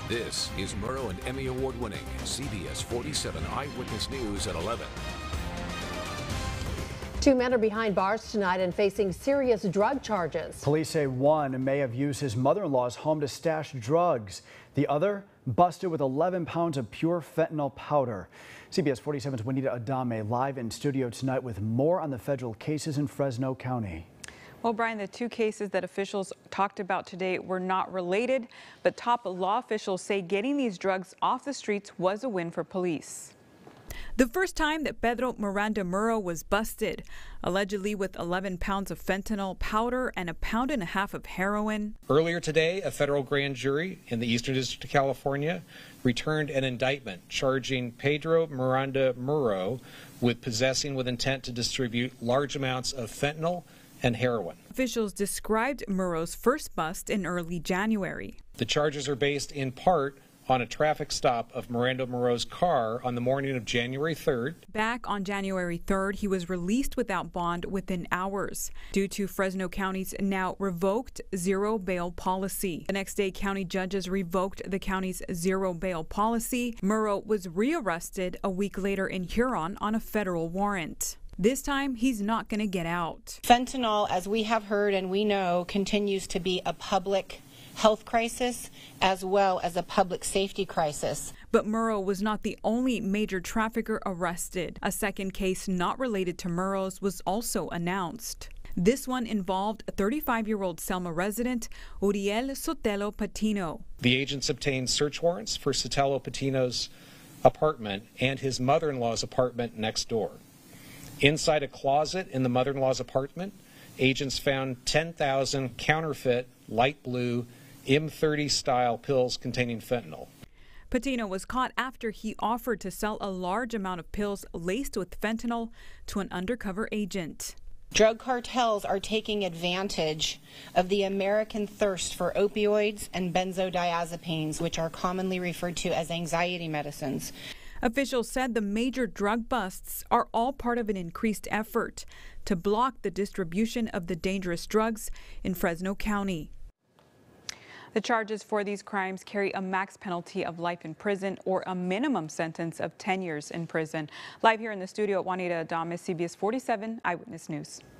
This is Murrow and Emmy Award-winning CBS 47 Eyewitness News at 11. Two men are behind bars tonight and facing serious drug charges. Police say one may have used his mother-in-law's home to stash drugs. The other busted with 11 pounds of pure fentanyl powder. CBS 47's Juanita Adame live in studio tonight with more on the federal cases in Fresno County. Well, Brian, the two cases that officials talked about today were not related, but top law officials say getting these drugs off the streets was a win for police. The first time that Pedro Miranda Murrow was busted, allegedly with 11 pounds of fentanyl powder and 1.5 pounds of heroin. Earlier today, a federal grand jury in the Eastern District of California returned an indictment charging Pedro Miranda Murrow with possessing with intent to distribute large amounts of fentanyl and heroin. Officials described Murrow's first bust in early January. The charges are based in part on a traffic stop of Miranda Murrow's car on the morning of January 3rd. Back on January 3rd, he was released without bond within hours due to Fresno County's now revoked zero bail policy. The next day, county judges revoked the county's zero bail policy. Murrow was rearrested a week later in Huron on a federal warrant. This time, he's not going to get out. Fentanyl, as we have heard and we know, continues to be a public health crisis as well as a public safety crisis. But Murrow was not the only major trafficker arrested. A second case not related to Murrow's was also announced. This one involved 35-year-old Selma resident Uriel Sotelo Patino. The agents obtained search warrants for Sotelo Patino's apartment and his mother-in-law's apartment next door. Inside a closet in the mother-in-law's apartment, agents found 10,000 counterfeit light blue M30 style pills containing fentanyl. Patino was caught after he offered to sell a large amount of pills laced with fentanyl to an undercover agent. Drug cartels are taking advantage of the American thirst for opioids and benzodiazepines, which are commonly referred to as anxiety medicines. Officials said the major drug busts are all part of an increased effort to block the distribution of the dangerous drugs in Fresno County. The charges for these crimes carry a max penalty of life in prison or a minimum sentence of 10 years in prison. Live here in the studio at Juanita Adame, CBS 47 Eyewitness News.